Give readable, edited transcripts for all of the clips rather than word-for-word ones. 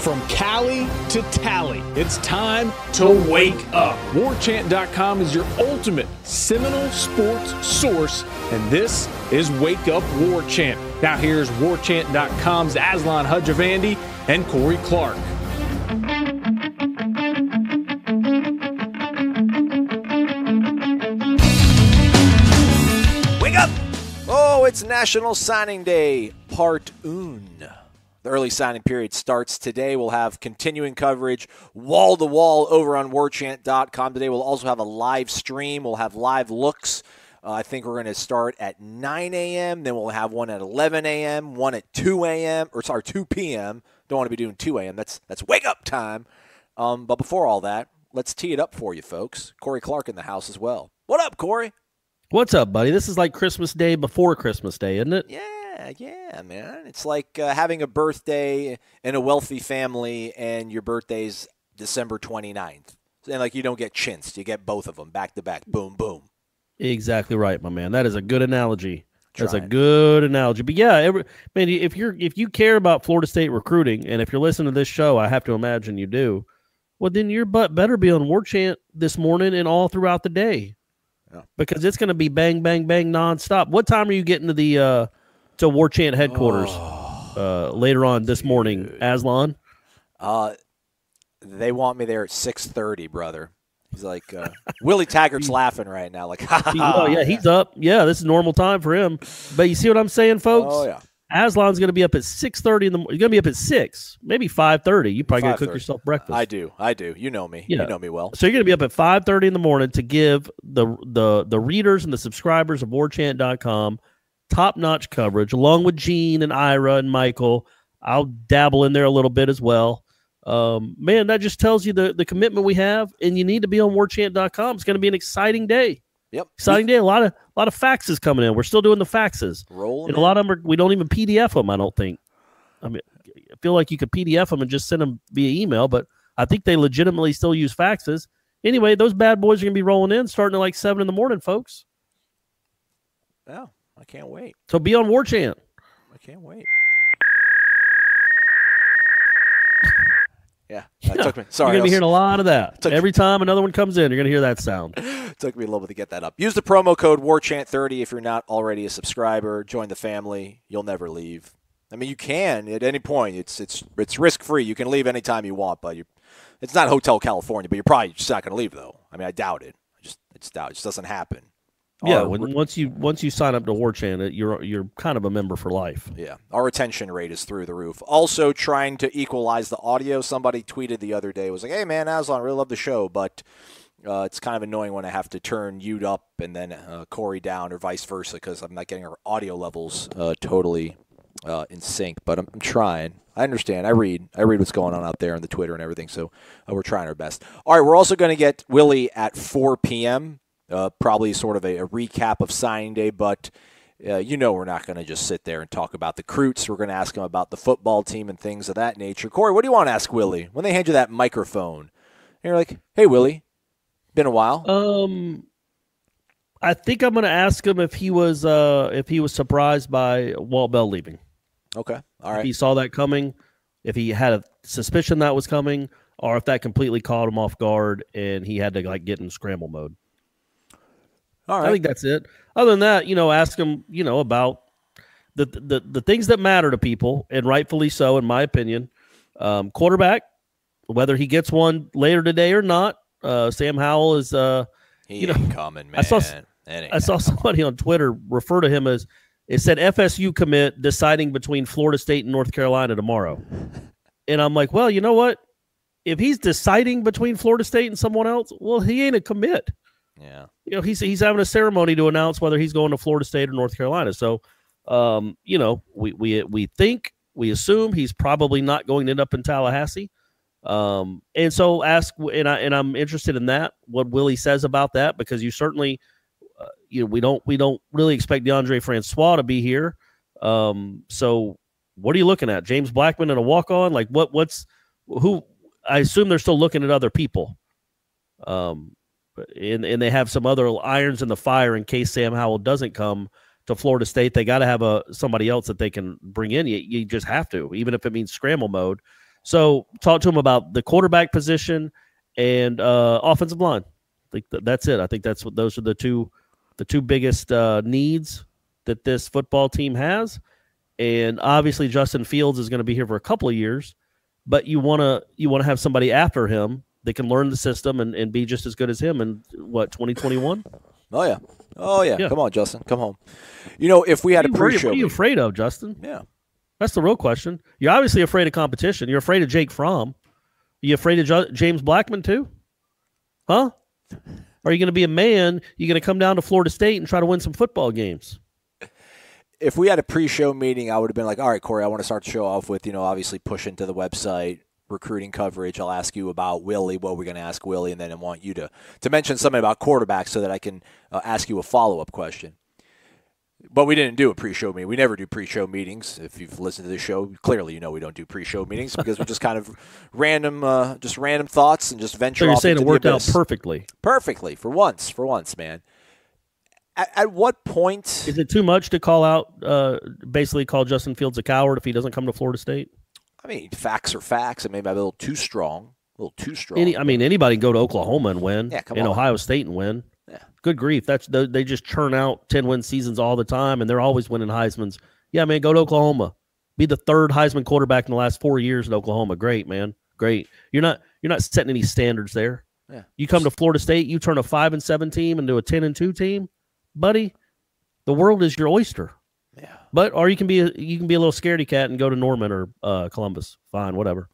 From Cali to Tally, it's time to wake up. WarChant.com is your ultimate Seminole sports source, and this is Wake Up War Chant. Now here's WarChant.com's Aslan Hudjavandi and Corey Clark. Wake up! Oh, it's National Signing Day, Part 1. The early signing period starts today. We'll have continuing coverage wall-to-wall over on warchant.com. Today we'll also have a live stream. We'll have live looks. I think we're going to start at 9 a.m. Then we'll have one at 11 a.m., one at 2 a.m., or sorry, 2 p.m. Don't want to be doing 2 a.m. That's wake-up time. But before all that, let's tee it up for you, folks. Corey Clark in the house as well. What up, Corey? What's up, buddy? This is like Christmas Day before Christmas Day, isn't it? Yeah, man. It's like having a birthday in a wealthy family and your birthday's December 29th. And, like, you don't get chinced. You get both of them back to back. Boom, boom. Exactly right, my man. That is a good analogy. That's a good analogy. But, yeah, man, if you care about Florida State recruiting, and if you're listening to this show, I have to imagine you do, well, then your butt better be on War Chant this morning and all throughout the day. Yeah. Because it's going to be bang, bang, bang nonstop. What time are you getting to the to War Chant headquarters later on this morning, Aslan? They want me there at 6:30, brother. He's like, Willie Taggart's laughing right now. Like, oh, yeah, he's up. Yeah, this is normal time for him. But you see what I'm saying, folks? Oh, yeah. Aslan's going to be up at 6:30 in the morning. You're going to be up at 6, maybe 5:30. You probably got to cook yourself breakfast. I do. You know me. Yeah. You know me well. So you're going to be up at 5:30 in the morning to give the readers and the subscribers of warchant.com top-notch coverage, along with Gene and Ira and Michael. I'll dabble in there a little bit as well. Man, that just tells you the commitment we have, and you need to be on warchant.com. It's going to be an exciting day. Yep. Exciting day. A lot of faxes coming in. We're still doing the faxes. Rolling. And a lot of them we don't even PDF them, I don't think. I mean, I feel like you could PDF them and just send them via email, but I think they legitimately still use faxes. Anyway, those bad boys are going to be rolling in starting at like 7 in the morning, folks. Yeah. I can't wait. So be on War Chant. I can't wait. Yeah, that took me. Sorry, you're going to be hearing a lot of that. Every time another one comes in, you're going to hear that sound. It took me a little bit to get that up. Use the promo code WARCHANT30 if you're not already a subscriber. Join the family. You'll never leave. I mean, you can at any point. It's risk-free. You can leave anytime you want, but it's not Hotel California, but you're probably just not going to leave, though. I mean, I doubt it. I just doubt it. It just doesn't happen. Yeah, once you sign up to War Chant, you're kind of a member for life. Yeah, our retention rate is through the roof. Also, trying to equalize the audio. Somebody tweeted the other day, was like, "Hey man, Aslan, really love the show, but it's kind of annoying when I have to turn you up and then Corey down, or vice versa, because I'm not getting our audio levels totally in sync." But I'm trying. I understand. I read what's going on out there on the Twitter and everything. So we're trying our best. All right, we're also going to get Willie at 4 p.m. Probably sort of a recap of signing day, but we're not going to just sit there and talk about the recruits. We're going to ask him about the football team and things of that nature. Corey, what do you want to ask Willie when they hand you that microphone? And you're like, "Hey, Willie, been a while." I think I'm going to ask him if he was surprised by Walt Bell leaving. Okay, all right. If he saw that coming, if he had a suspicion that was coming, or if that completely caught him off guard and he had to get in scramble mode. All right. I think that's it. Other than that, ask him, about the things that matter to people, and rightfully so, in my opinion. Quarterback, whether he gets one later today or not. Sam Howell is, he ain't coming, man. I saw somebody on Twitter refer to him as, it said FSU commit deciding between Florida State and North Carolina tomorrow. And I'm like, well, you know what? If he's deciding between Florida State and someone else, well, he ain't a commit. Yeah. He's having a ceremony to announce whether he's going to Florida State or North Carolina. So, we we assume he's probably not going to end up in Tallahassee. And so I'm interested in that, what Willie says about that, because you certainly, we don't really expect DeAndre Francois to be here. So what are you looking at? James Blackman and a walk-on? Like who? I assume they're still looking at other people. And they have some other irons in the fire in case Sam Howell doesn't come to Florida State. They got to have somebody else that they can bring in. You just have to, even if it means scramble mode. So talk to him about the quarterback position and offensive line. I think that's it. I think those are the two biggest needs that this football team has. And obviously Justin Fields is going to be here for a couple of years, but you want to have somebody after him that can learn the system and be just as good as him in 2021? Oh yeah. Come on, Justin. Come home. If we had a pre-show. What are you afraid of, Justin? Yeah. That's the real question. You're obviously afraid of competition. You're afraid of Jake Fromm. Are you afraid of James Blackman too? Huh? Are you going to be a man? You're going to come down to Florida State and try to win some football games? If we had a pre-show meeting, I would have been like, all right, Corey, I want to start the show off with, obviously push into the website, recruiting coverage. I'll ask you about Willie, what we're going to ask Willie, and then I want you to mention something about quarterbacks so that I can ask you a follow-up question. But we didn't do a pre-show meeting. We never do pre-show meetings. If you've listened to the show, clearly you know we don't do pre-show meetings because we're just kind of random thoughts and just venture off. So you're saying into it worked the out abyss. perfectly? Perfectly, for once, man. At what point is it too much to call out? Basically, call Justin Fields a coward if he doesn't come to Florida State? I mean, facts are facts. It may be a little too strong. Anybody can go to Oklahoma and win. Yeah, come on. Ohio State and win. Yeah. Good grief. They just churn out 10-win seasons all the time, and they're always winning Heismans. Yeah, man, go to Oklahoma. Be the third Heisman quarterback in the last 4 years at Oklahoma. Great, man. Great. You're not setting any standards there. Yeah. You come to Florida State, you turn a 5-7 team into a 10-2 team, buddy. The world is your oyster. Yeah. Or you can be a little scaredy cat and go to Norman or Columbus. Fine, whatever.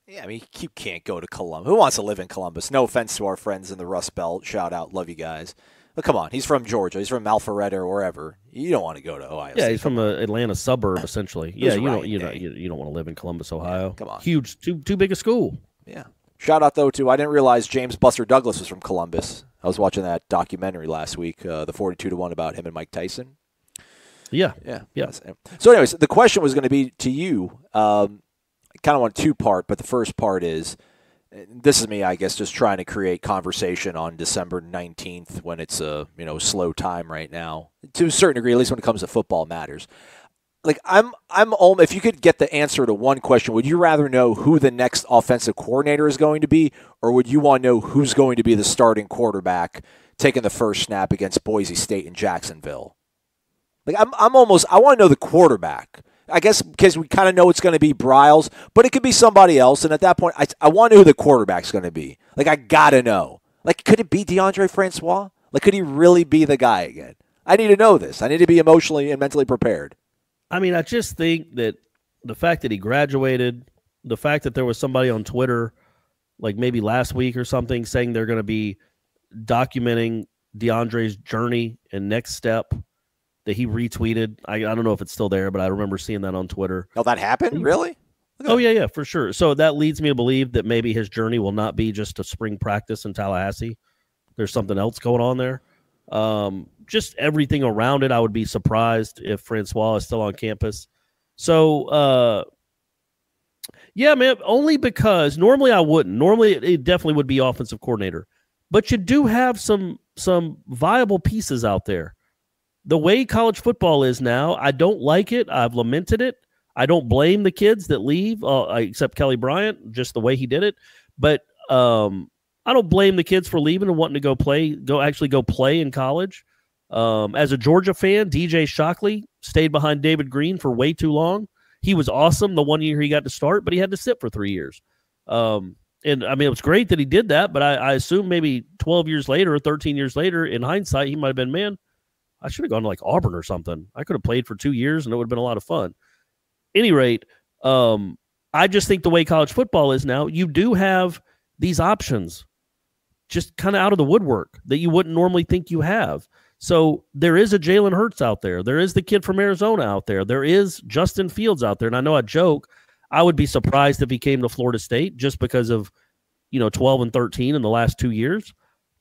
Yeah, I mean, you can't go to Columbus. Who wants to live in Columbus? No offense to our friends in the Rust Belt. Shout out. Love you guys. But come on. He's from Georgia. He's from Alpharetta or wherever. You don't want to go to Ohio State. Yeah, he's from an Atlanta suburb, essentially. Yeah, you don't want to live in Columbus, Ohio. Yeah, come on. Huge, too big a school. Yeah. Shout out, though, to I didn't realize James Buster Douglas was from Columbus. I was watching that documentary last week, the 42-1 about him and Mike Tyson. Yeah. So, anyways, the question was going to be to you. I kind of want two-part, but the first part is, this is me, I guess, just trying to create conversation on December 19th when it's a slow time right now. To a certain degree, at least when it comes to football matters. Like if you could get the answer to one question, would you rather know who the next offensive coordinator is going to be, or would you want to know who's going to be the starting quarterback taking the first snap against Boise State and Jacksonville? Like I want to know the quarterback. I guess because we kind of know it's going to be Bryles, but it could be somebody else. And at that point, I want to know who the quarterback's going to be. Like, I got to know. Like, could it be DeAndre Francois? Like, could he really be the guy again? I need to know this. I need to be emotionally and mentally prepared. I mean, I just think that the fact that he graduated, the fact that there was somebody on Twitter, like maybe last week or something, saying they're going to be documenting DeAndre's journey and next step, that he retweeted. I don't know if it's still there, but I remember seeing that on Twitter. Oh, that happened? Really? Oh, yeah, for sure. So that leads me to believe that maybe his journey will not be just a spring practice in Tallahassee. There's something else going on there. Just everything around it, I would be surprised if Francois is still on campus. So, yeah, man, only because normally I wouldn't. Normally it definitely would be offensive coordinator. But you do have some viable pieces out there. The way college football is now, I don't like it. I've lamented it. I don't blame the kids that leave, except Kelly Bryant, just the way he did it. But I don't blame the kids for leaving and wanting to go play in college. As a Georgia fan, DJ Shockley stayed behind David Green for way too long. He was awesome the 1 year he got to start, but he had to sit for 3 years. And I mean, it was great that he did that, but I assume maybe 12 years later or 13 years later, in hindsight, he might have been, man, I should have gone to like Auburn or something. I could have played for 2 years and it would have been a lot of fun. Any rate, I just think the way college football is now, you do have these options just kind of out of the woodwork that you wouldn't normally think you have. So there is a Jalen Hurts out there. There is the kid from Arizona out there. There is Justin Fields out there. And I know I joke, I would be surprised if he came to Florida State just because of, 12 and 13 in the last 2 years.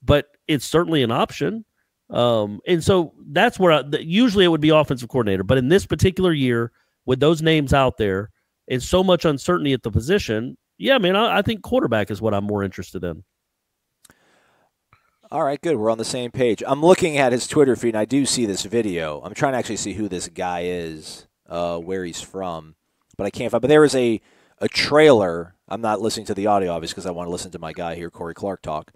But it's certainly an option. And so that's where usually it would be offensive coordinator. But in this particular year, with those names out there and so much uncertainty at the position, yeah, man, I think quarterback is what I'm more interested in. All right, good. We're on the same page. I'm looking at his Twitter feed, and I do see this video. I'm trying to actually see who this guy is, where he's from, but I can't find. But there is a a trailer. I'm not listening to the audio, obviously, because I want to listen to my guy here, Corey Clark, talk.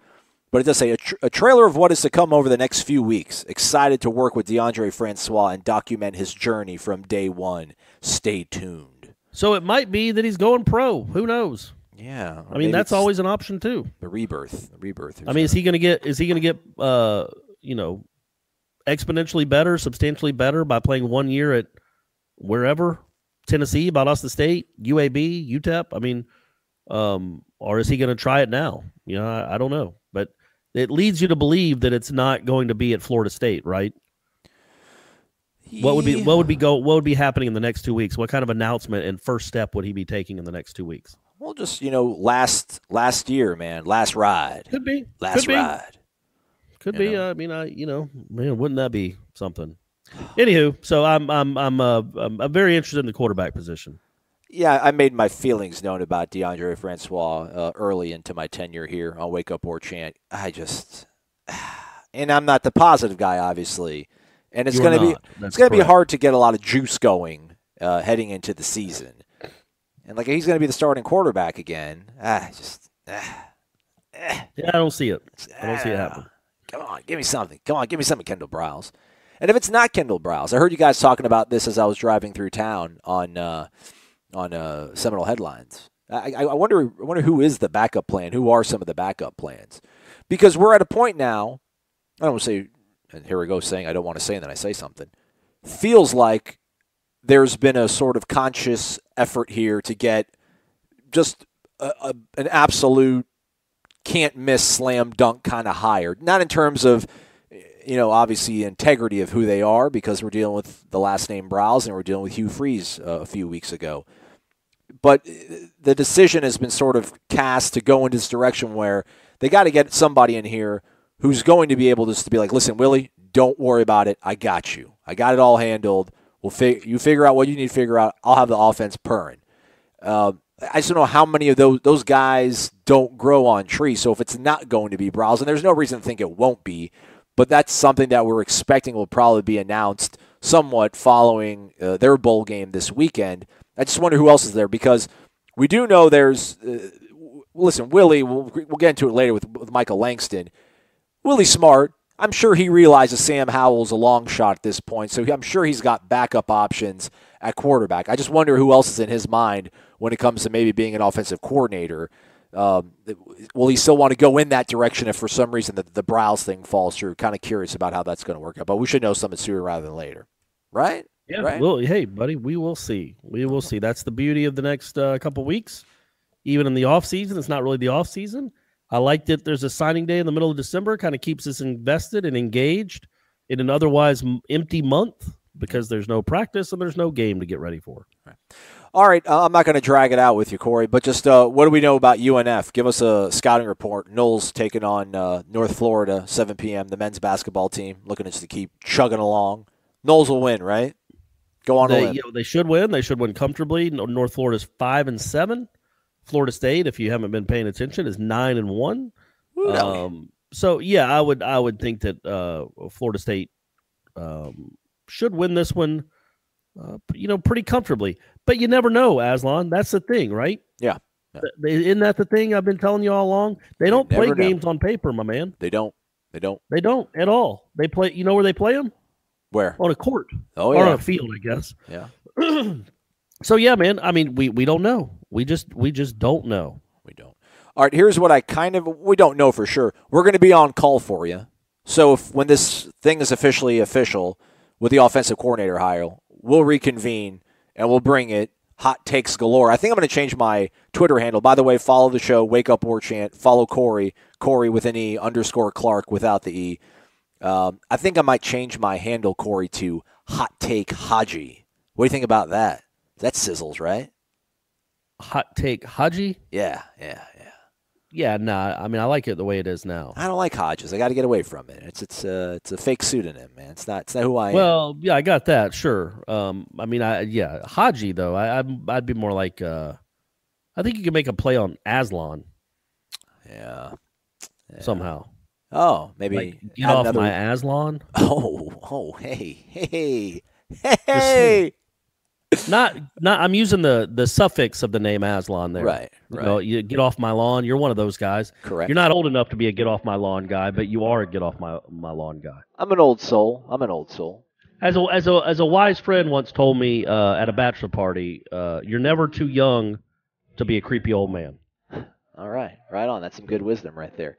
But it does say a trailer of what is to come over the next few weeks. Excited to work with DeAndre Francois and document his journey from day one. Stay tuned. So it might be that he's going pro. Who knows? Yeah. I mean, that's always an option too. The rebirth. I mean, is he going to get exponentially better, substantially better by playing 1 year at wherever, Tennessee, Valdosta State, UAB, UTEP? I mean, or is he going to try it now? I don't know, but it leads you to believe that it's not going to be at Florida State, right? What would be happening in the next 2 weeks? What kind of announcement and first step would he be taking in the next 2 weeks? Well, just last year, man, last ride. Could be ride. Could be. I mean, man, wouldn't that be something? Anywho, so I'm very interested in the quarterback position. Yeah, I made my feelings known about DeAndre Francois early into my tenure here on Wake Up War Chant. And I'm not the positive guy, obviously, and it's going to be hard to get a lot of juice going heading into the season. And he's going to be the starting quarterback again. Yeah, I don't see it. I don't see it happen. Come on, give me something. Give me something, Kendall Browse. And if it's not Kendall Browse, I heard you guys talking about this as I was driving through town on Seminole Headlines. I wonder who is the backup plan. Who are some of the backup plans? Because we're at a point now. I don't want to say, and here we go saying I don't want to say, and then I say something. Feels like there's been a sort of conscious effort here to get just an absolute can't miss slam dunk kind of hire. Not in terms of, obviously integrity of who they are, because we're dealing with the last name Browse and we're dealing with Hugh Freeze a few weeks ago. But the decision has been sort of cast to go in this direction where they got to get somebody in here who's going to be able to be like, listen, Willie, don't worry about it. I got you. I got it all handled. You figure out what you need to figure out. I'll have the offense purring. I just don't know how many of those guys don't grow on trees. So if it's not going to be Browse, and there's no reason to think it won't be, but that's something that we're expecting will probably be announced somewhat following their bowl game this weekend. I just wonder who else is there, because we do know there's listen, Willie, we'll get into it later with Michael Langston. Willie's smart. I'm sure he realizes Sam Howell's a long shot at this point, so I'm sure he's got backup options at quarterback. I just wonder who else is in his mind when it comes to maybe being an offensive coordinator. Will he still want to go in that direction if for some reason the Browse thing falls through? Kind of curious about how that's going to work out, but we should know something sooner rather than later, right? Yeah, right? Well, hey, buddy, we will see. We will see. That's the beauty of the next couple weeks. Even in the off season, it's not really the off season. I like that there's a signing day in the middle of December. Kind of keeps us invested and engaged in an otherwise empty month because there's no practice and there's no game to get ready for. All right, I'm not going to drag it out with you, Corey, but just what do we know about UNF? Give us a scouting report. Knowles taking on North Florida, 7 p.m., the men's basketball team, looking just to keep chugging along. Knowles will win, right? Go on a limb. They should win. They should win comfortably. North Florida's 5-7. Florida State, if you haven't been paying attention, is 9-1. So yeah, I would think that Florida State should win this one, pretty comfortably. But you never know, Aslan. That's the thing, right? Yeah. Isn't that the thing I've been telling you all along? They don't play games on paper, my man. They don't. They don't at all. They play. You know where they play them? Where? On a court. Oh yeah. Or on a field, I guess. Yeah. So yeah, man. I mean, we don't know. We just don't know. We don't. All right. Here's what we don't know for sure. We're going to be on call for you. So when this thing is officially official with the offensive coordinator hire, we'll reconvene and we'll bring it. Hot takes galore. I think I'm going to change my Twitter handle. By the way, follow the show, Wake Up War Chant. Follow Corey with an E, _Clark without the E. I think I might change my handle, Corey, to Hot Take Haji. What do you think about that? That sizzles, right? Hot Take Haji? Yeah. Yeah, nah. I mean, I like it the way it is now. I don't like Hodges. I got to get away from it. It's a fake pseudonym, man. It's not who I am. Well, yeah, I got that. Sure. I mean, Haji though. I'd be more like. I think you can make a play on Aslan. Yeah. Somehow. Oh, maybe like, get off my Aslan. Oh, hey. I'm using the suffix of the name Aslan there. Right. You know, you get off my lawn. You're one of those guys. Correct. You're not old enough to be a get off my lawn guy, but you are a get off my lawn guy. I'm an old soul. As a wise friend once told me at a bachelor party, you're never too young to be a creepy old man. All right. Right on. That's some good wisdom right there.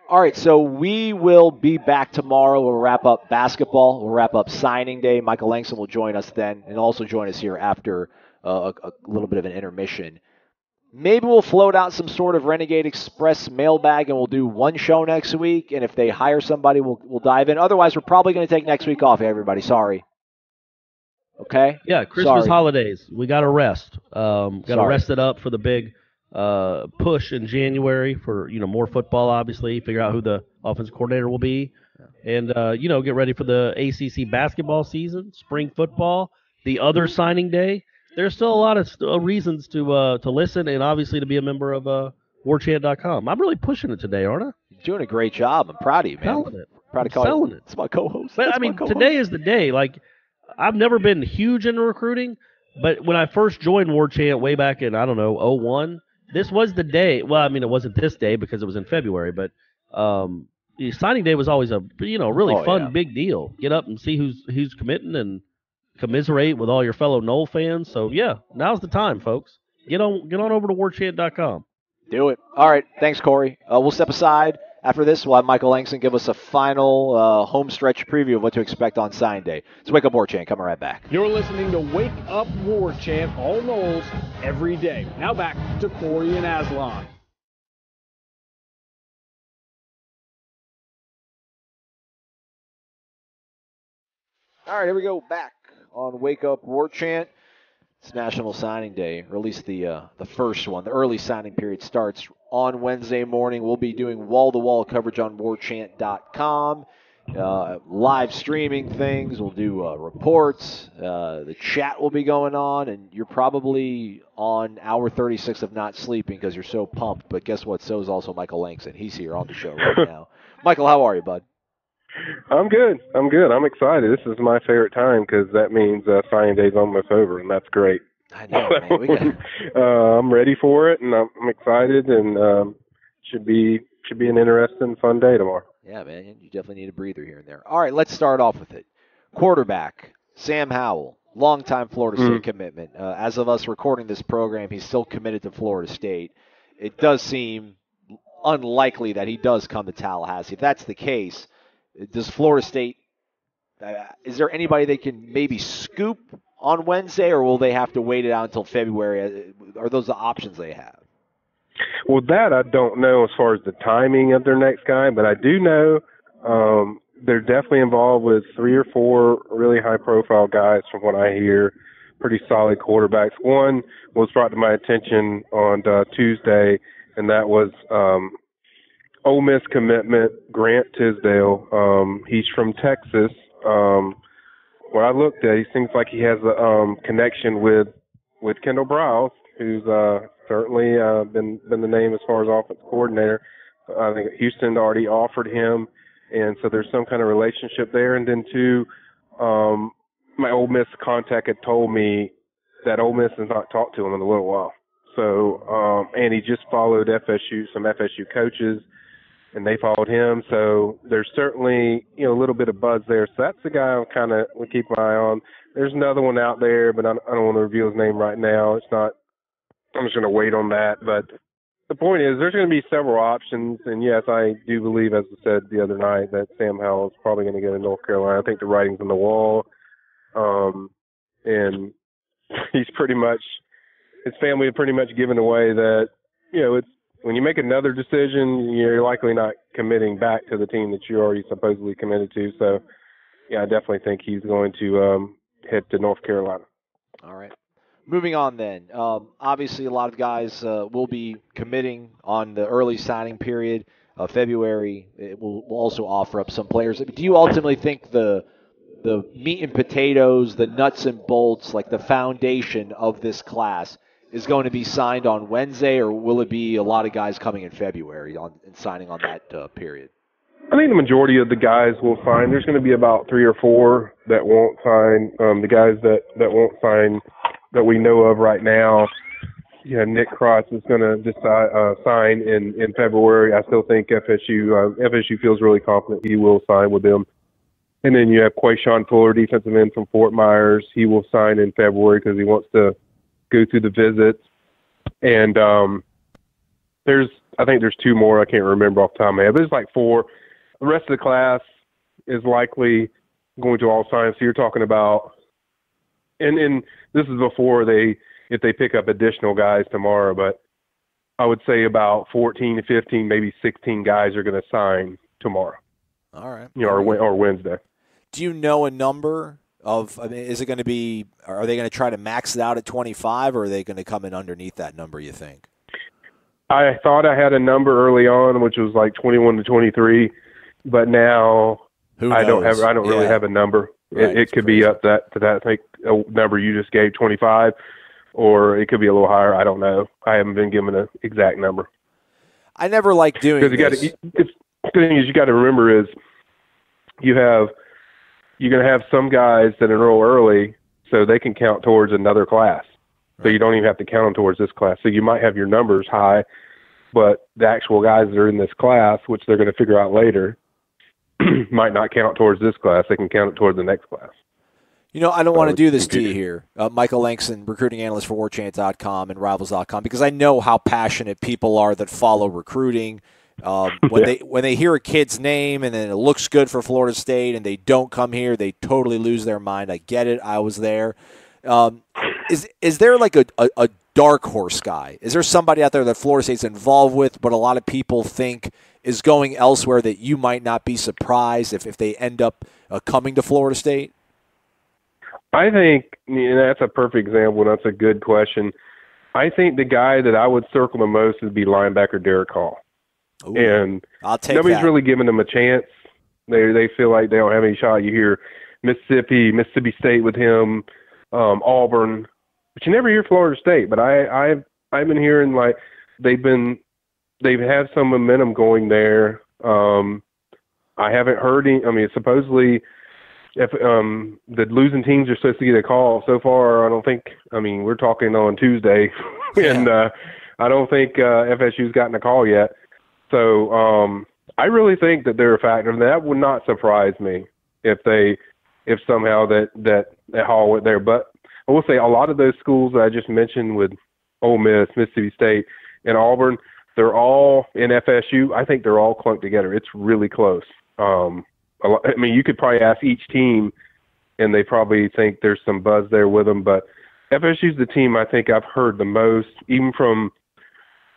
All right, so we will be back tomorrow. We'll wrap up basketball. We'll wrap up signing day. Michael Langston will join us then and also join us here after a little bit of an intermission. Maybe we'll float out some sort of Renegade Express mailbag and we'll do one show next week. And if they hire somebody, we'll dive in. Otherwise, we're probably going to take next week off, everybody. Sorry. Okay? Yeah, Christmas holidays. We got to rest. Got to rest it up for the big push in January for more football. Obviously, figure out who the offensive coordinator will be, and get ready for the ACC basketball season, spring football, the other signing day. There's still a lot of reasons to listen, and obviously to be a member of WarChant.com. I'm really pushing it today, aren't I? You're doing a great job. I'm proud of you, man. Selling it. Proud of selling it. It's my co-host. But today is the day. Like, I've never been huge into recruiting, but when I first joined WarChant way back in 01. This was the day. Well, I mean, it wasn't this day because it was in February, but signing day was always a really fun big deal. Get up and see who's committing and commiserate with all your fellow Knoll fans. So yeah, now's the time, folks. Get on over to warchant.com. Do it. All right, thanks, Corey. We'll step aside. After this, we'll have Michael Langston give us a final home stretch preview of what to expect on signing day. It's Wake Up War Chant. Coming right back. You're listening to Wake Up War Chant, all Knowles, every day. Now back to Corey and Aslan. All right, here we go. Back on Wake Up War Chant. It's National Signing Day, or at least the first one. The early signing period starts on Wednesday morning. We'll be doing wall-to-wall coverage on warchant.com, live streaming things. We'll do reports. The chat will be going on, and you're probably on hour 36 of not sleeping because you're so pumped. But guess what? So is also Michael Langston. He's here on the show right now. Michael, how are you, bud? I'm good. I'm excited. This is my favorite time because that means signing day's almost over, and that's great. I know, man. I'm ready for it, and I'm excited, and should be an interesting, fun day tomorrow. Yeah, man. You definitely need a breather here and there. All right, let's start off with it. Quarterback, Sam Howell, longtime Florida State commitment. As of us recording this program, he's still committed to Florida State. It does seem unlikely that he does come to Tallahassee. If that's the case, does Florida State, is there anybody they can maybe scoop on Wednesday, or will they have to wait it out until February? Are those the options they have? Well, that I don't know as far as the timing of their next guy, but I do know they're definitely involved with 3 or 4 really high-profile guys from what I hear, pretty solid quarterbacks. One was brought to my attention on Tuesday, and that was Ole Miss commitment, Grant Tisdale. He's from Texas. When I looked at, he seems like he has a connection with Kendall Browse, who's certainly been the name as far as offensive coordinator. I think Houston already offered him, and so there's some kind of relationship there. And then two, my Ole Miss contact had told me that Ole Miss has not talked to him in a little while. So, and he just followed some FSU coaches, and they followed him. So there's certainly, a little bit of buzz there. So that's the guy I kind of would keep my eye on. There's another one out there, but I don't want to reveal his name right now. It's not, I'm just going to wait on that. But the point is, there's going to be several options. And yes, I do believe, as I said the other night, that Sam Howell is probably going to go to North Carolina. I think the writing's on the wall. And he's pretty much, his family had pretty much given away that, it's, when you make another decision, you're likely not committing back to the team that you're already supposedly committed to. So, yeah, I definitely think he's going to head to North Carolina. All right. Moving on then. Obviously, a lot of guys will be committing on the early signing period. February, it will also offer up some players. Do you ultimately think the meat and potatoes, the nuts and bolts, like the foundation of this class, is going to be signed on Wednesday, or will it be a lot of guys coming in February and signing on that period? I think the majority of the guys will sign. There's going to be about 3 or 4 that won't sign. The guys that won't sign that we know of right now. Yeah, Nick Cross is going to sign in February. I still think FSU feels really confident he will sign with them. And then you have Quayshawn Fuller, defensive end from Fort Myers. He will sign in February because he wants to go through the visits. And I think there's two more. I can't remember off the top of my head, but there's like four. The rest of the class is likely going to all sign. So you're talking about, and this is before if they pick up additional guys tomorrow, but I would say about 14 to 15, maybe 16 guys are going to sign tomorrow. All right. Or Wednesday. Do you know a number of, is it going to be, are they going to try to max it out at 25, or are they going to come in underneath that number, you think? I thought I had a number early on, which was like 21 to 23, but now I don't really have a number. Right, it could be up to that, I think, a number you just gave, 25, or it could be a little higher. I don't know. I haven't been given an exact number. I never like doing this. The thing is, you got to remember is you're going to have some guys that enroll early so they can count towards another class. So you don't even have to count them towards this class. So you might have your numbers high, but the actual guys that are in this class, which they're going to figure out later, might not count towards this class. They can count it towards the next class. You know, I don't want to do this to you here. Michael Langston, recruiting analyst for WarChant.com and Rivals.com, because I know how passionate people are that follow recruiting. When they hear a kid's name and then it looks good for Florida State and they don't come here, they totally lose their mind. I get it. I was there. Is there like a dark horse guy? Is there somebody out there that Florida State's involved with, but a lot of people think is going elsewhere that you might not be surprised if they end up coming to Florida State? I think that's a perfect example. That's a good question. I think the guy that I would circle the most would be linebacker Derek Hall. Ooh, and I'll take nobody's that. really giving them a chance. They feel like they don't have any shot. You hear Mississippi State with him, Auburn, but you never hear Florida State. But I've been hearing like they've had some momentum going there. I haven't heard any. I mean, supposedly, if the losing teams are supposed to get a call so far, I don't think. I mean, we're talking on Tuesday, and I don't think FSU's gotten a call yet. So I really think that they're a factor. And that would not surprise me if somehow that Hall went there. But I will say a lot of those schools that I just mentioned with Ole Miss, Mississippi State, and Auburn, they're all in FSU. I think they're all clunked together. It's really close. I mean, you could probably ask each team, and they probably think there's some buzz there with them. But FSU's the team I think I've heard the most, even from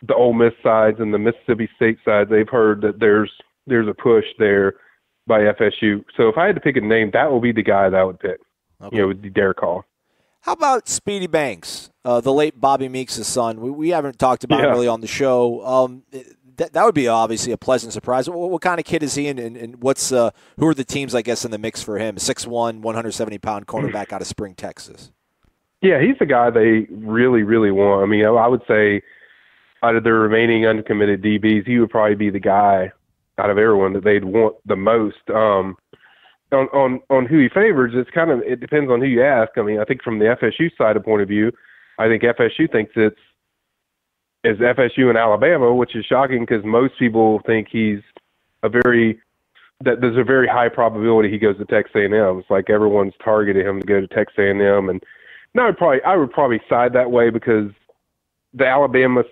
the Ole Miss sides and the Mississippi State side. They've heard that there's a push there by FSU. So if I had to pick a name, that would be the guy that I would pick. Okay. Would be Derek Hall. How about Speedy Banks, the late Bobby Meeks' son? We haven't talked about him really on the show. That would be obviously a pleasant surprise. What kind of kid is he, and what's who are the teams, I guess, in the mix for him? 6'1", 170-pound cornerback out of Spring, Texas. Yeah, he's the guy they really, really want. I mean, I would say out of their remaining uncommitted DBs, he would probably be the guy out of everyone that they'd want the most. On who he favors, it depends on who you ask. I mean, I think from the FSU side of point of view, I think FSU thinks it's FSU and Alabama, which is shocking because most people think there's a very high probability he goes to Texas A&M. It's like everyone's targeted him to go to Texas A&M, and no, I would probably side that way because the Alabama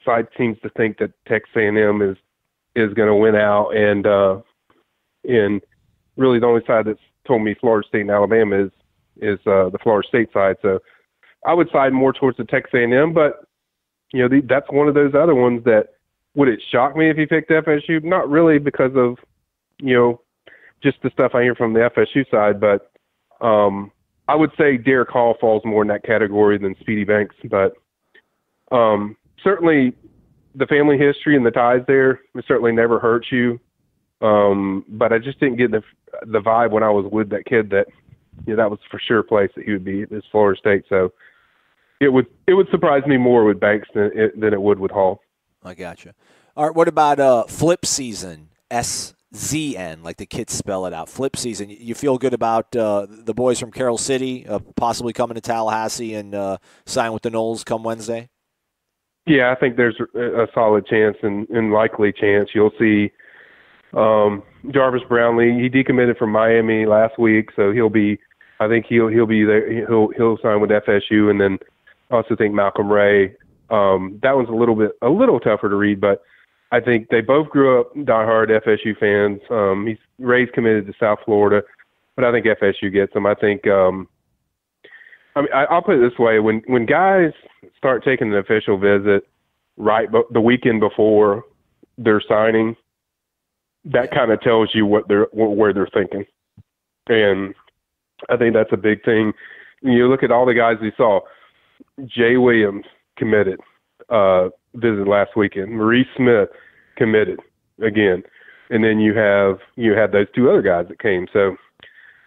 side seems to think that Texas A&M is going to win out, and really the only side that's told me Florida State and Alabama is the Florida State side. So I would side more towards the Texas A&M, but that's one of those other ones that would it shock me if he picked FSU? Not really because of just the stuff I hear from the FSU side, but I would say Derek Hall falls more in that category than Speedy Banks, but certainly the family history and the ties there certainly never hurts you. But I just didn't get the vibe when I was with that kid that that was for sure a place that he would be, this Florida State. So it would surprise me more with Banks than it would with Hall. I gotcha. All right, what about flip season? ZN, like the kids spell it out. Flip season. You feel good about the boys from Carroll City possibly coming to Tallahassee and signing with the Noles come Wednesday? Yeah, I think there's a solid chance and likely chance. You'll see Jarvis Brownlee. He decommitted from Miami last week, so he'll be. I think he'll be there. He'll sign with FSU, and then I also think Malcolm Ray. That one's a little tougher to read, but I think they both grew up diehard FSU fans. Ray's committed to South Florida, but I think FSU gets him. I think. I'll put it this way: when guys start taking an official visit the weekend before they're signing, that kind of tells you where they're thinking, and I think that's a big thing. You look at all the guys we saw. Jay Williams committed, visited last weekend. Maurice Smith committed again, and then you had those two other guys that came. So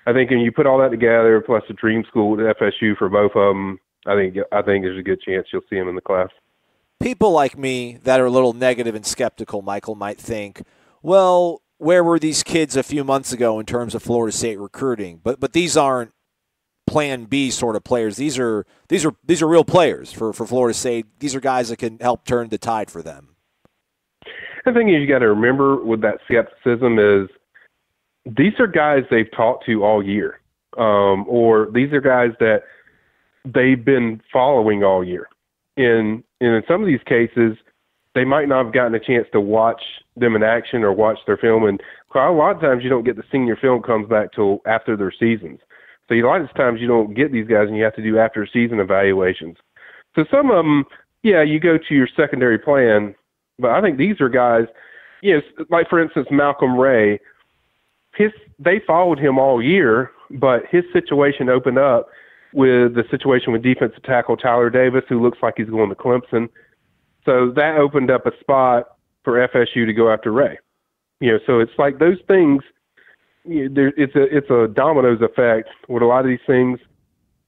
I think when you put all that together, plus the dream school at FSU for both of them, I think there's a good chance you'll see them in the class. People like me that are a little negative and skeptical, Michael, might think, well, where were these kids a few months ago in terms of Florida State recruiting? But these aren't Plan B sort of players. These are real players for Florida State. These are guys that can help turn the tide for them. The thing is, you got to remember with that skepticism is these are guys they've talked to all year, or these are guys that they've been following all year. And in some of these cases, they might not have gotten a chance to watch them in action or watch their film. And a lot of times you don't get the senior film comes back till after their seasons. So a lot of times you don't get these guys and you have to do after season evaluations. So some of them, yeah, you go to your secondary plan, but I think these are guys, like for instance, Malcolm Ray, they followed him all year, but his situation opened up with the situation with defensive tackle Tyler Davis, who looks like he's going to Clemson. So that opened up a spot for FSU to go after Ray. So it's like those things. It's a dominoes effect with a lot of these things,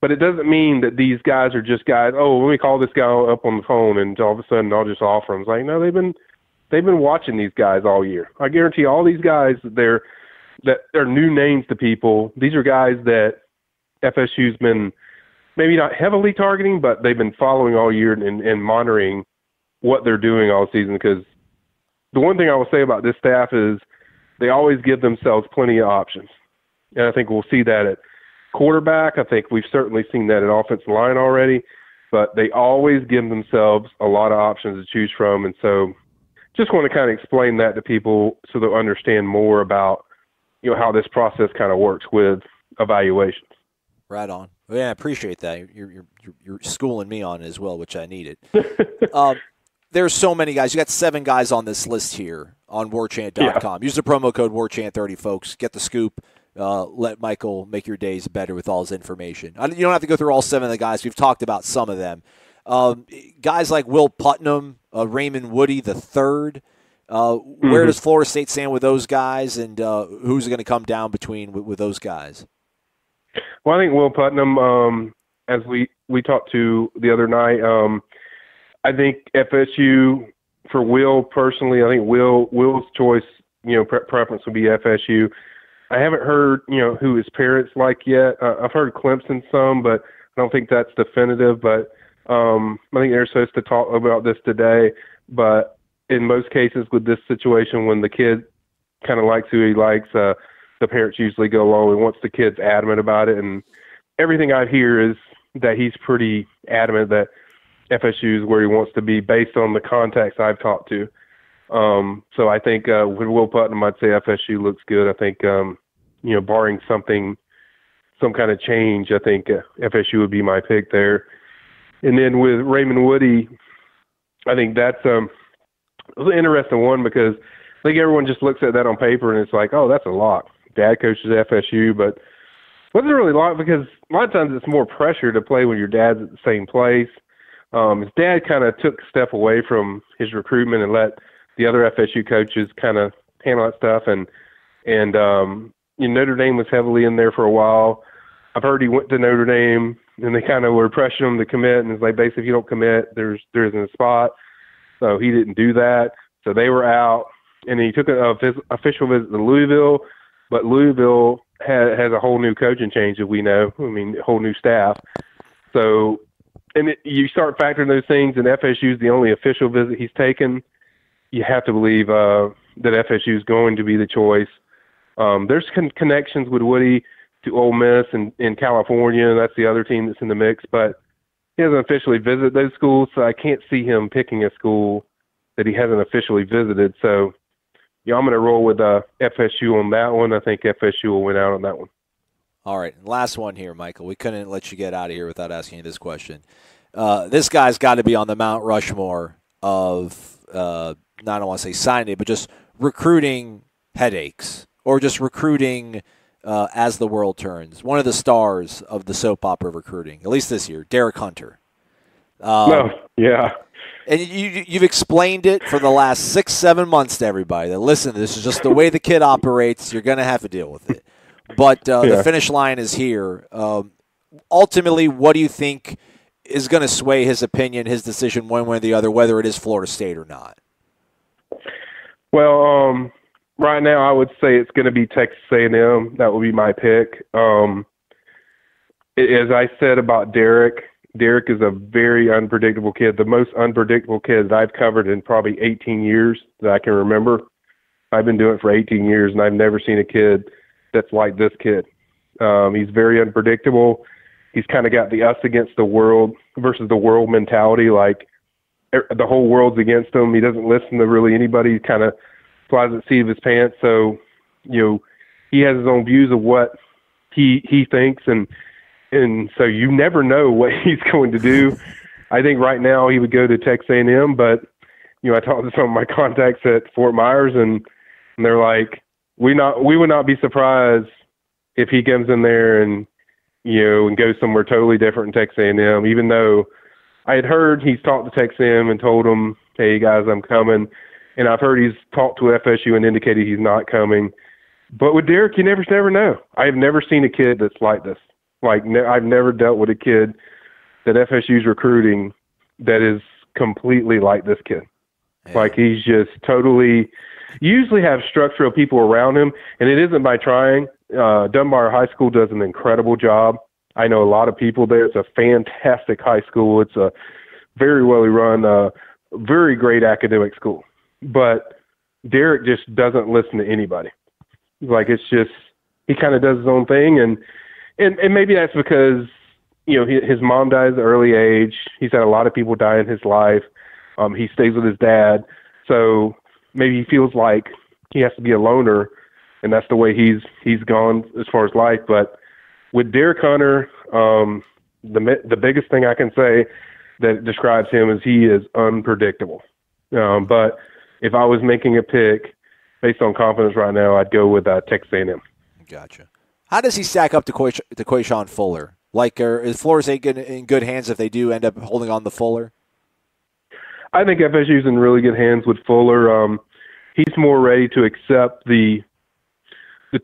but it doesn't mean that these guys are just guys. Oh, let me call this guy up on the phone, and all of a sudden I'll just offer him. It's like, no, they've been watching these guys all year. I guarantee all these guys that are new names to people. These are guys that FSU's been maybe not heavily targeting, but they've been following all year and monitoring what they're doing all season. Because the one thing I will say about this staff is they always give themselves plenty of options. And I think we'll see that at quarterback. I think we've certainly seen that at offensive line already. But they always give themselves a lot of options to choose from. And so just want to kind of explain that to people so they'll understand more about how this process kind of works with evaluations. Right on. Yeah, I appreciate that. You're schooling me on it as well, which I needed. There's so many guys. You got 7 guys on this list here on warchant.com. Yeah. Use the promo code warchant30, folks. Get the scoop. Let Michael make your days better with all his information. You don't have to go through all 7 of the guys. We've talked about some of them. Guys like Will Putnam, Raymond Woody III. Where does Florida State stand with those guys, and who's going to come down between with those guys? Well, I think Will Putnam, as we talked to the other night, I think FSU for Will personally. I think Will's choice, preference would be FSU. I haven't heard, who his parents like yet. I've heard Clemson some, but I don't think that's definitive. But I think they're supposed to talk about this today. But in most cases with this situation, when the kid kind of likes who he likes, the parents usually go along. And once the kid's adamant about it, and everything I hear is that he's pretty adamant that FSU is where he wants to be based on the contacts I've talked to. So I think with Will Putnam, I'd say FSU looks good. I think, barring some kind of change, I think FSU would be my pick there. And then with Raymond Woody, I think that's an interesting one because I think everyone just looks at that on paper and it's like, oh, that's a lock. Dad coaches FSU, but it wasn't really a lot because a lot of times it's more pressure to play when your dad's at the same place. His dad kind of took a step away from his recruitment and let the other FSU coaches kind of handle that stuff. And Notre Dame was heavily in there for a while. I've heard he went to Notre Dame and they kind of were pressuring him to commit. And it's like, basically, if you don't commit, there isn't a spot. So he didn't do that. So they were out. and he took an official visit to Louisville, but Louisville has a whole new coaching change that we know. I mean, a whole new staff. So, you start factoring those things, and FSU is the only official visit he's taken. You have to believe that FSU is going to be the choice. There's connections with Woody to Ole Miss and in California. That's the other team that's in the mix, but he hasn't officially visited those schools, so I can't see him picking a school that he hasn't officially visited. So, I'm going to roll with FSU on that one. I think FSU will win out on that one. All right, last one here, Michael. We couldn't let you get out of here without asking you this question. This guy's got to be on the Mount Rushmore of, I don't want to say signing, but just recruiting headaches or just recruiting as the world turns. One of the stars of the soap opera recruiting, at least this year, Derek Hunter. Yeah. And you've explained it for the last 6-7 months to everybody that, listen, this is just the way the kid operates. You're going to have to deal with it. But the finish line is here. Ultimately, what do you think is going to sway his opinion, his decision one way or the other, whether it is Florida State or not? Well, right now I would say it's going to be Texas A&M. That would be my pick. As I said about Derek is a very unpredictable kid, the most unpredictable kid that I've covered in probably 18 years that I can remember. I've been doing it for 18 years, and I've never seen a kid that's like this kid. He's very unpredictable. He's kind of got the us against the world versus the world mentality, like the whole world's against him. He doesn't listen to really anybody. He kind of flies at the seat of his pants. So, he has his own views of what he thinks, and so you never know what he's going to do. I think right now he would go to Texas A&M, but I talked to some of my contacts at Fort Myers, and they're like, we would not be surprised if he comes in there and and goes somewhere totally different in Texas A&M. Even though I had heard he's talked to Texas A&M and told them, "Hey guys, I'm coming," and I've heard he's talked to FSU and indicated he's not coming. But with Derek, you never know. I have never seen a kid that's like this. I've never dealt with a kid that FSU's recruiting that is completely like this kid. Yeah. He's just totally. You usually have structural people around him, and it isn't by trying. Dunbar High School does an incredible job. I know a lot of people there. It's a fantastic high school. It's a very well run, very great academic school. But Derek just doesn't listen to anybody. It's just he kind of does his own thing, and maybe that's because his mom died at an early age. He's had a lot of people die in his life. He stays with his dad, so maybe he feels like he has to be a loner, and that's the way he's gone as far as life. But with Derek Hunter, the biggest thing I can say that describes him is he is unpredictable. But if I was making a pick based on confidence right now, I'd go with Texas A&M. Gotcha. How does he stack up to Quayshawn Fuller? Is Florida State in good hands if they do end up holding on to Fuller? I think FSU's in really good hands with Fuller. He's more ready to accept the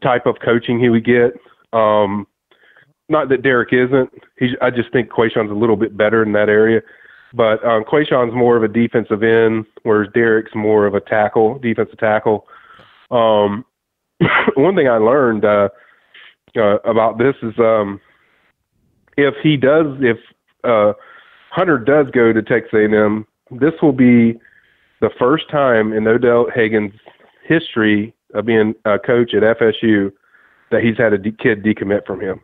type of coaching he would get. Not that Derek isn't. I just think Quayshawn's a little bit better in that area. But Quayshawn's more of a defensive end, whereas Derek's more of a defensive tackle. One thing I learned about this is if Hunter does go to Texas A&M, this will be the first time in Odell Hagen's history of being a coach at FSU that he's had a kid decommit from him.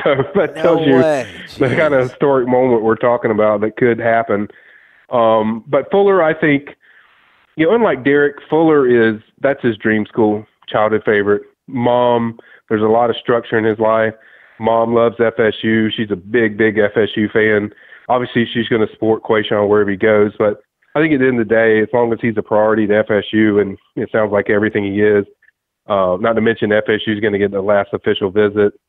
So that tells you the kind of historic moment we're talking about that could happen. But Fuller, I think, unlike Derek, Fuller that's his dream school, childhood favorite. Mom, there's a lot of structure in his life. Mom loves FSU. She's a big, big FSU fan. Obviously, she's going to support Quayshawn wherever he goes. But I think at the end of the day, as long as he's a priority to FSU, and it sounds like everything he is, not to mention FSU is going to get the last official visit,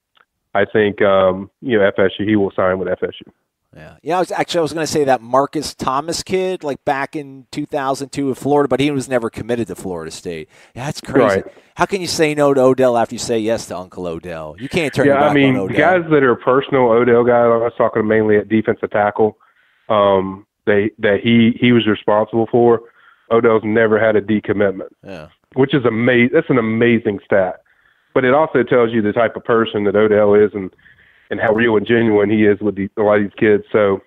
I think, FSU, he will sign with FSU. Yeah. I was going to say that Marcus Thomas kid, back in 2002 in Florida, but he was never committed to Florida State. Yeah, that's crazy. Right. How can you say no to Odell after you say yes to Uncle Odell? You can't turn your back on Odell. Guys that are personal Odell guys, I was talking mainly at defensive tackle, that he was responsible for. Odell's never had a decommitment. Yeah. Which is amazing. That's an amazing stat. But it also tells you the type of person that Odell is and how real and genuine he is with a lot of these kids. So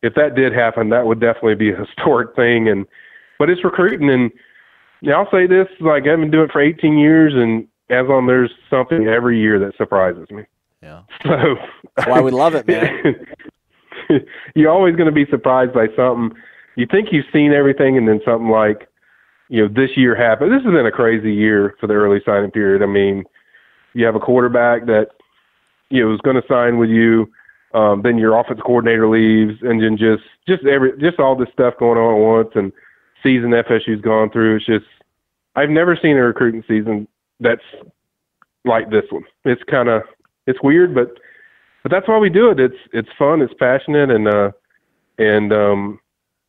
if that did happen, that would definitely be a historic thing. But it's recruiting, and I'll say this, like I've been doing it for 18 years, and Aslan, there's something every year that surprises me. Yeah. So that's why we love it, man. You're always going to be surprised by something. You think you've seen everything, and then something like, this year happened. This has been a crazy year for the early signing period. I mean, you have a quarterback that, was going to sign with you. Then your offense coordinator leaves, and then just all this stuff going on at once, and season FSU's gone through. It's just, I've never seen a recruiting season that's like this one. It's weird, but that's why we do it. It's fun, it's passionate, and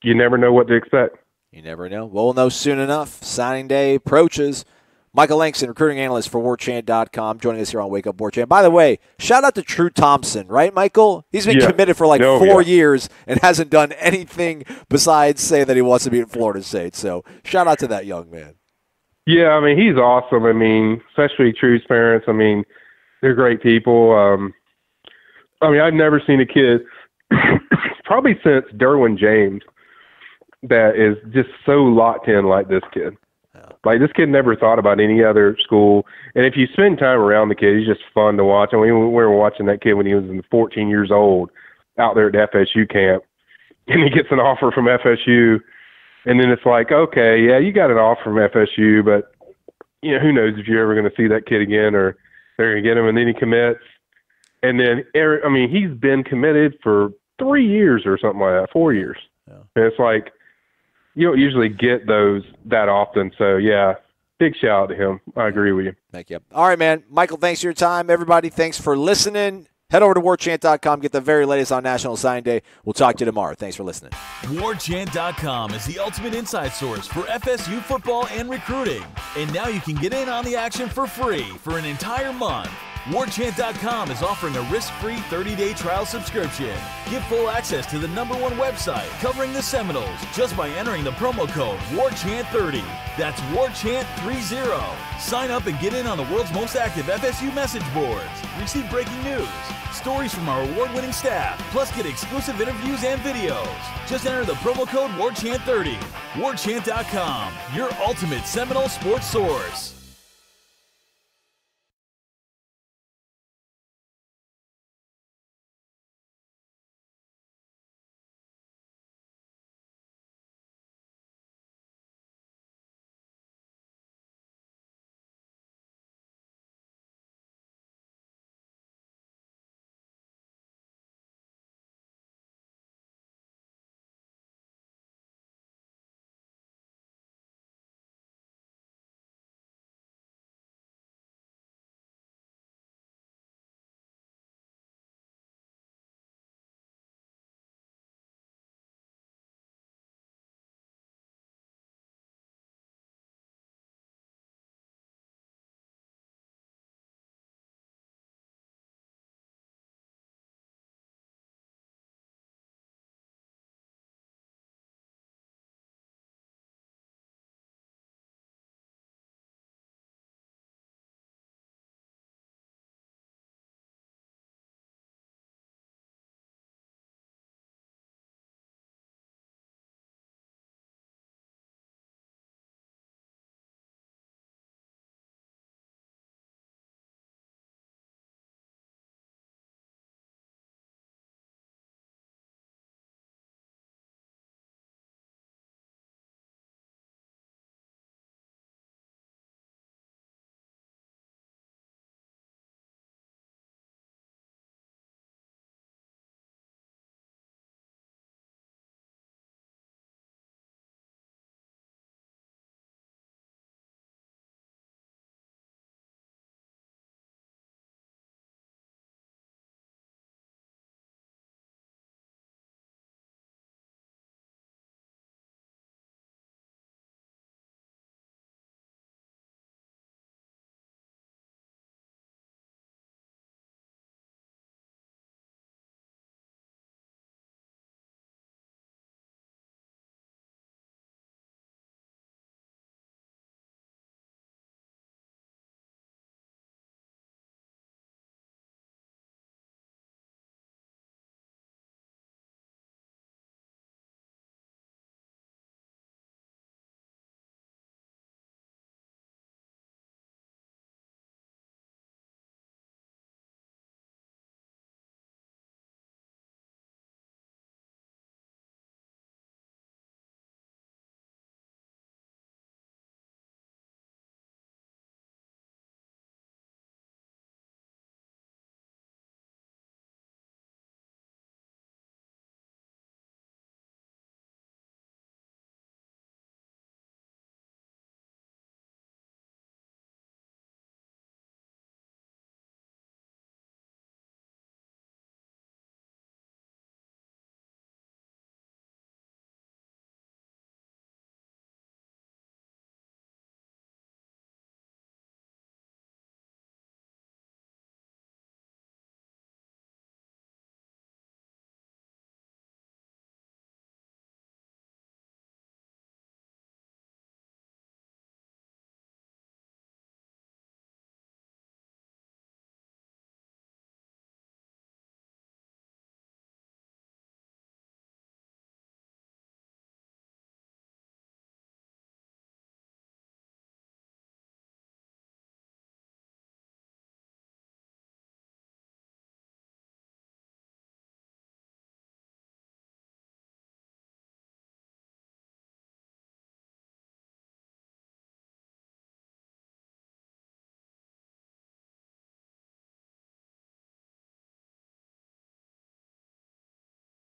you never know what to expect. You never know. Well, we'll know soon enough. Signing day approaches. Michael Langston, recruiting analyst for WarChant.com, joining us here on Wake Up Warchant. By the way, shout out to True Thompson, right, Michael? He's been committed for 4 years and hasn't done anything besides say that he wants to be at Florida State. So shout out to that young man. Yeah, I mean, he's awesome. I mean, especially True's parents. I mean, they're great people. I've never seen a kid, probably since Derwin James, that is just so locked in like this kid. Like, this kid never thought about any other school. And if you spend time around the kid, he's just fun to watch. I mean, we were watching that kid when he was 14 years old out there at FSU camp. And he gets an offer from FSU. And then it's like, okay, yeah, you got an offer from FSU, but, who knows if you're ever going to see that kid again or they're going to get him. And then he commits. And then, he's been committed for 3 years or something like that, 4 years. Yeah. And it's like, you don't usually get those that often. So, yeah, big shout out to him. I agree with you. Thank you. All right, man. Michael, thanks for your time. Everybody, thanks for listening. Head over to WarChant.com. Get the very latest on National Signing Day. We'll talk to you tomorrow. Thanks for listening. WarChant.com is the ultimate inside source for FSU football and recruiting. And now you can get in on the action for free for an entire month. WarChant.com is offering a risk-free 30-day trial subscription. Get full access to the #1 website covering the Seminoles just by entering the promo code WarChant30. That's WarChant30. Sign up and get in on the world's most active FSU message boards. Receive breaking news, stories from our award-winning staff, plus get exclusive interviews and videos. Just enter the promo code WarChant30. WarChant.com, your ultimate Seminole sports source.